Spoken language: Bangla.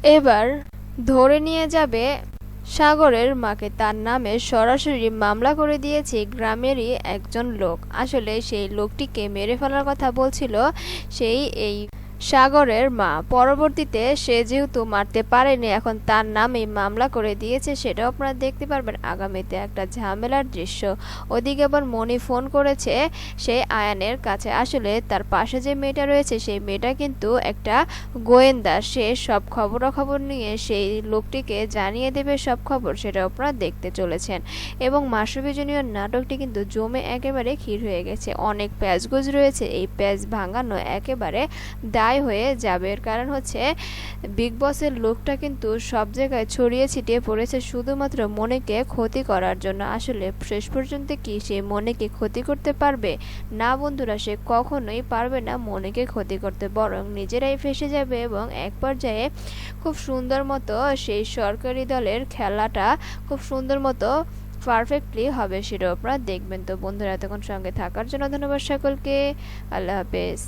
এবার ধরে নিয়ে যাবে সাগরের মাকে। তার নামে সরাসরি মামলা করে দিয়েছে গ্রামেরই একজন লোক। আসলে সেই লোকটিকে মেরে ফেলার কথা বলছিল এই সাগরের মা। পরবর্তীতে সে যেহেতু মারতে পারেনি, এখন তার নামে মামলা করে দিয়েছে। সেটাও আপনারা দেখতে পারবেন আগামীতে, একটা ঝামেলার দৃশ্য। ওদিকে আবার মনি ফোন করেছে সেই আয়ানের কাছে। আসলে তার পাশে যে মেয়েটা রয়েছে সেই মেয়েটা কিন্তু একটা গোয়েন্দা। সে সব খবরাখবর নিয়ে সেই লোকটিকে জানিয়ে দেবে সব খবর। সেটা আপনারা দেখতে চলেছেন। এবং মাশরাফি জুনিয়র নাটকটি কিন্তু জমে একেবারে ক্ষীর হয়ে গেছে। অনেক প্যাচগোজ রয়েছে, এই প্যাচ ভাঙানো একেবারে দায় হয়ে যাবে। এর কারণ হচ্ছে বিগ বসের লোকটা কিন্তু সব জায়গায় ছড়িয়ে ছিটিয়ে পড়েছে শুধুমাত্র মনিকে ক্ষতি করার জন্য। আসলে শেষ পর্যন্ত কি সে মনিকে ক্ষতি করতে পারবে? না বন্ধুরা, সে কখনোই পারবে না মনিকে ক্ষতি করতে, বরং নিজেরাই ফেঁসে যাবে। এবং এক পর্যায়ে খুব সুন্দর মতো সেই সরকারি দলের খেলাটা খুব সুন্দর মতো পারফেক্টলি হবে, সেটাও আপনারা দেখবেন। তো বন্ধুরা, এতক্ষণ সঙ্গে থাকার জন্য ধন্যবাদ সকলকে। আল্লাহ হাফেজ।